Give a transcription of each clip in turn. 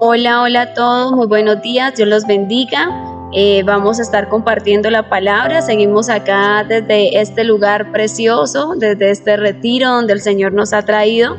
Hola, hola a todos, muy buenos días, Dios los bendiga. Vamos a estar compartiendo la palabra, seguimos acá desde este lugar precioso, desde este retiro donde el Señor nos ha traído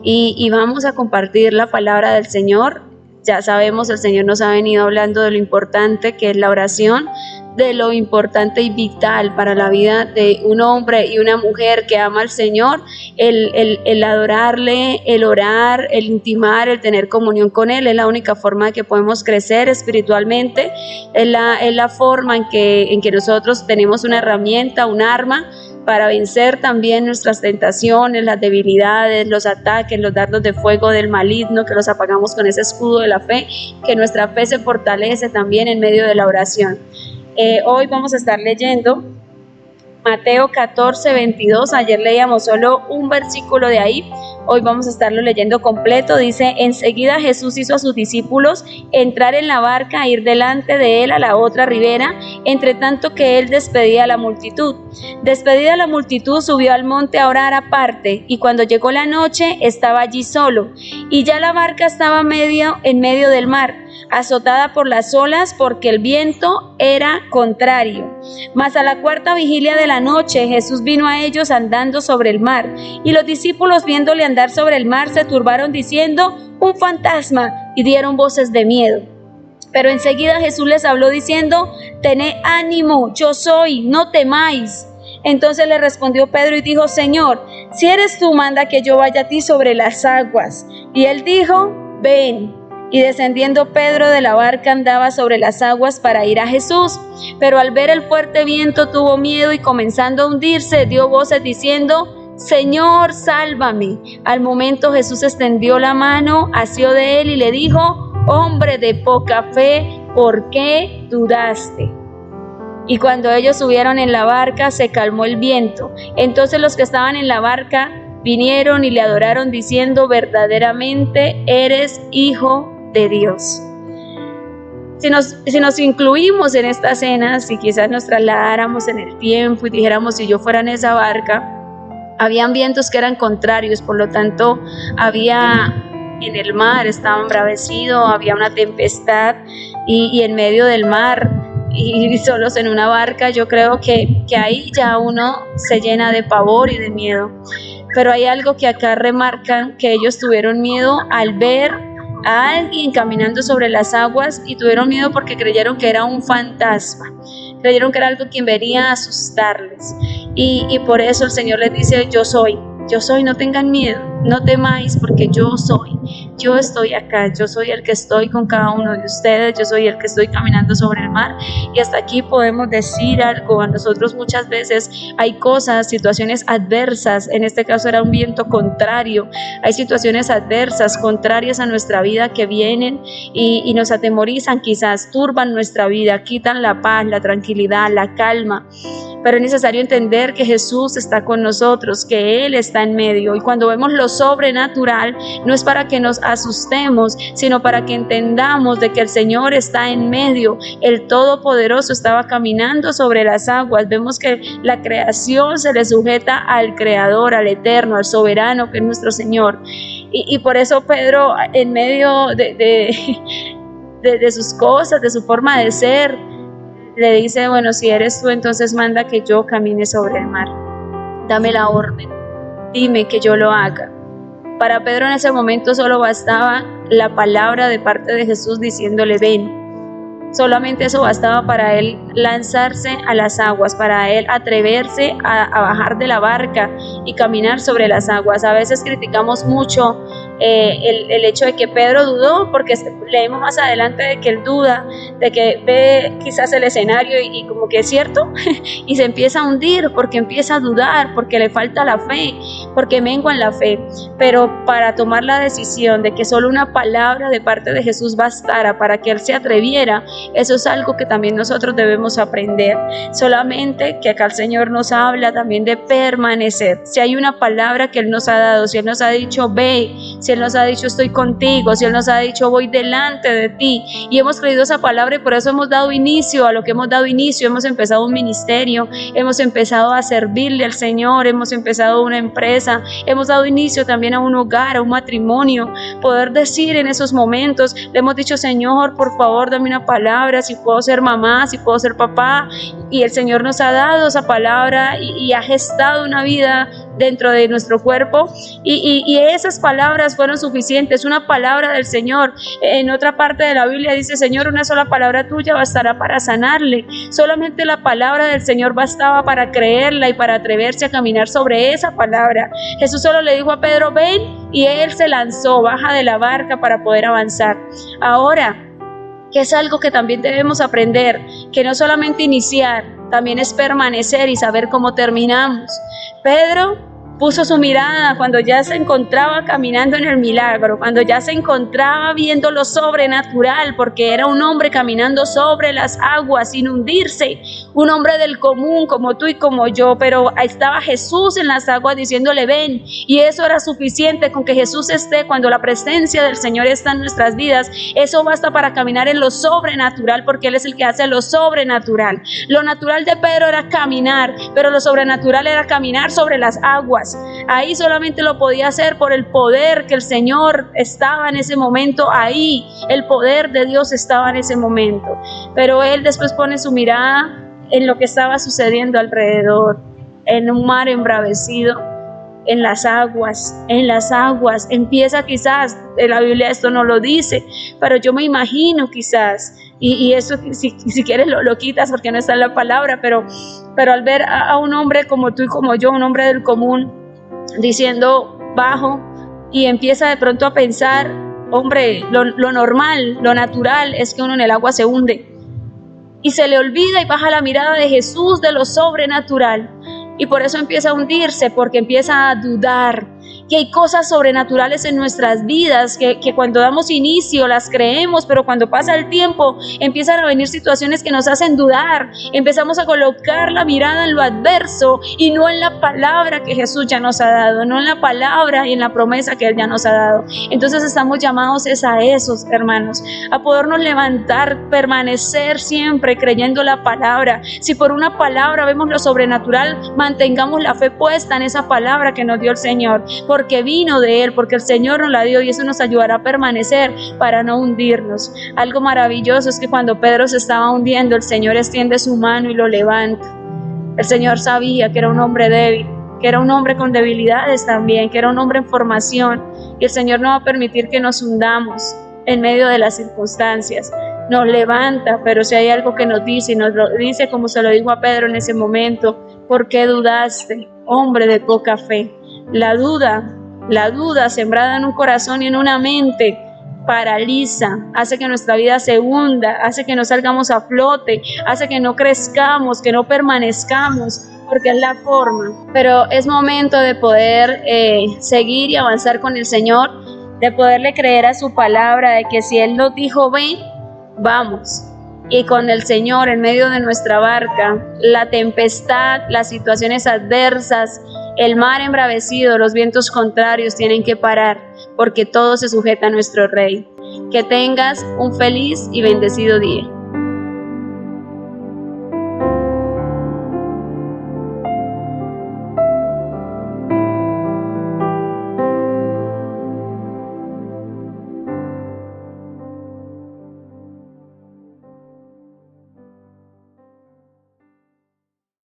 y vamos a compartir la palabra del Señor. Ya sabemos, el Señor nos ha venido hablando de lo importante que es la oración, de lo importante y vital para la vida de un hombre y una mujer que ama al Señor, el adorarle, el orar, el intimar, el tener comunión con Él, es la única forma de que podemos crecer espiritualmente, es la forma en que nosotros tenemos una herramienta, un arma, para vencer también nuestras tentaciones, las debilidades, los ataques, los dardos de fuego del maligno, que los apagamos con ese escudo de la fe, que nuestra fe se fortalece también en medio de la oración. Hoy vamos a estar leyendo Mateo 14:22, ayer leíamos solo un versículo de ahí, hoy vamos a estarlo leyendo completo. Dice: enseguida Jesús hizo a sus discípulos entrar en la barca e ir delante de él a la otra ribera, entre tanto que él despedía a la multitud. Despedida la multitud, subió al monte a orar aparte, y cuando llegó la noche estaba allí solo, y ya la barca estaba en medio del mar, azotada por las olas, porque el viento era contrario. Mas a la cuarta vigilia de la noche Jesús vino a ellos andando sobre el mar, y los discípulos, viéndole andar sobre el mar, se turbaron diciendo: un fantasma, y dieron voces de miedo. Pero enseguida Jesús les habló diciendo: tened ánimo, yo soy, no temáis. Entonces le respondió Pedro y dijo: Señor, si eres tú, manda que yo vaya a ti sobre las aguas. Y él dijo: ven. Y descendiendo Pedro de la barca, andaba sobre las aguas para ir a Jesús. Pero al ver el fuerte viento tuvo miedo, y comenzando a hundirse, dio voces diciendo: Señor, sálvame. Al momento Jesús extendió la mano, asió de él y le dijo: hombre de poca fe, ¿por qué dudaste? Y cuando ellos subieron en la barca, se calmó el viento. Entonces los que estaban en la barca vinieron y le adoraron diciendo: verdaderamente eres Hijo de Dios. Si nos incluimos en esta cena, si quizás nos trasladáramos en el tiempo y dijéramos: si yo fuera en esa barca, habían vientos que eran contrarios, por lo tanto había en el mar, estaba embravecido, había una tempestad, y en medio del mar y solos en una barca, yo creo que ahí ya uno se llena de pavor y de miedo. Pero hay algo que acá remarcan, que ellos tuvieron miedo al ver a alguien caminando sobre las aguas, y tuvieron miedo porque creyeron que era un fantasma, creyeron que era algo quien venía a asustarles, y por eso el Señor les dice: yo soy, no tengan miedo, no temáis, porque yo soy, yo estoy acá, yo soy el que estoy con cada uno de ustedes, yo soy el que estoy caminando sobre el mar. Y hasta aquí podemos decir algo. A nosotros muchas veces hay cosas, situaciones adversas, en este caso era un viento contrario, hay situaciones adversas, contrarias a nuestra vida, que vienen y nos atemorizan, quizás turban nuestra vida, quitan la paz, la tranquilidad, la calma. Pero es necesario entender que Jesús está con nosotros, que Él está en medio. Y cuando vemos lo sobrenatural, no es para que nos asustemos, sino para que entendamos de que el Señor está en medio. El Todopoderoso estaba caminando sobre las aguas. Vemos que la creación se le sujeta al Creador, al Eterno, al Soberano, que es nuestro Señor. Y por eso Pedro, en medio de sus cosas, de su forma de ser, le dice: bueno, si eres tú, entonces manda que yo camine sobre el mar. Dame la orden, dime que yo lo haga. Para Pedro en ese momento solo bastaba la palabra de parte de Jesús diciéndole: ven. Solamente eso bastaba para él lanzarse a las aguas, para él atreverse a bajar de la barca y caminar sobre las aguas. A veces criticamos mucho el hecho de que Pedro dudó, porque leemos más adelante de que él duda, de que ve quizás el escenario y como que es cierto, y se empieza a hundir porque empieza a dudar, porque le falta la fe, porque mengua en la fe. Pero para tomar la decisión de que solo una palabra de parte de Jesús bastara para que él se atreviera, eso es algo que también nosotros debemos aprender. Solamente que acá el Señor nos habla también de permanecer. Si hay una palabra que Él nos ha dado, si Él nos ha dicho: ve, si Él nos ha dicho estoy contigo, si Él nos ha dicho voy delante de ti, y hemos creído esa palabra y por eso hemos dado inicio a lo que hemos dado inicio, hemos empezado un ministerio, hemos empezado a servirle al Señor, hemos empezado una empresa, hemos dado inicio también a un hogar, a un matrimonio, poder decir en esos momentos, le hemos dicho Señor, por favor dame una palabra, si puedo ser mamá, si puedo ser papá, y el Señor nos ha dado esa palabra y ha gestado una vida dentro de nuestro cuerpo y esas palabras fueron suficientes, una palabra del Señor. En otra parte de la Biblia dice, Señor, una sola palabra tuya bastará para sanarle. Solamente la palabra del Señor bastaba para creerla y para atreverse a caminar sobre esa palabra. Jesús solo le dijo a Pedro, ven, y él se lanzó, baja de la barca para poder avanzar. Ahora, que es algo que también debemos aprender, que no solamente iniciar, también es permanecer y saber cómo terminamos. Pedro puso su mirada cuando ya se encontraba caminando en el milagro, cuando ya se encontraba viendo lo sobrenatural, porque era un hombre caminando sobre las aguas sin hundirse, un hombre del común como tú y como yo, pero ahí estaba Jesús en las aguas diciéndole ven, y eso era suficiente. Con que Jesús esté, cuando la presencia del Señor está en nuestras vidas, eso basta para caminar en lo sobrenatural, porque Él es el que hace lo sobrenatural. Lo natural de Pedro era caminar, pero lo sobrenatural era caminar sobre las aguas. Ahí solamente lo podía hacer por el poder que el Señor estaba en ese momento ahí, el poder de Dios estaba en ese momento, pero él después pone su mirada en lo que estaba sucediendo alrededor, en un mar embravecido, en las aguas, empieza quizás, la Biblia esto no lo dice, pero yo me imagino quizás, y eso si quieres lo quitas porque no está en la palabra, pero al ver a un hombre como tú y como yo, un hombre del común, diciendo bajo, y empieza de pronto a pensar, hombre, lo normal, lo natural es que uno en el agua se hunde, y se le olvida y baja la mirada de Jesús, de lo sobrenatural, y por eso empieza a hundirse, porque empieza a dudar que hay cosas sobrenaturales en nuestras vidas, que cuando damos inicio las creemos, pero cuando pasa el tiempo empiezan a venir situaciones que nos hacen dudar, empezamos a colocar la mirada en lo adverso y no en la palabra que Jesús ya nos ha dado, no en la palabra y en la promesa que Él ya nos ha dado. Entonces estamos llamados a esos, hermanos, a podernos levantar, permanecer siempre creyendo la palabra. Si por una palabra vemos lo sobrenatural, mantengamos la fe puesta en esa palabra que nos dio el Señor, porque vino de Él, porque el Señor nos la dio, y eso nos ayudará a permanecer para no hundirnos. Algo maravilloso es que cuando Pedro se estaba hundiendo, el Señor extiende su mano y lo levanta. El Señor sabía que era un hombre débil, que era un hombre con debilidades también, que era un hombre en formación, y el Señor no va a permitir que nos hundamos en medio de las circunstancias. Nos levanta, pero si hay algo que nos dice, y nos lo dice como se lo dijo a Pedro en ese momento: ¿por qué dudaste, hombre de poca fe? La duda sembrada en un corazón y en una mente paraliza, hace que nuestra vida se hunda, hace que no salgamos a flote, hace que no crezcamos, que no permanezcamos, porque es la forma. Pero es momento de poder seguir y avanzar con el Señor, de poderle creer a su palabra, de que si Él nos dijo ven, vamos. Y con el Señor en medio de nuestra barca, la tempestad, las situaciones adversas, el mar embravecido, los vientos contrarios tienen que parar, porque todo se sujeta a nuestro Rey. Que tengas un feliz y bendecido día.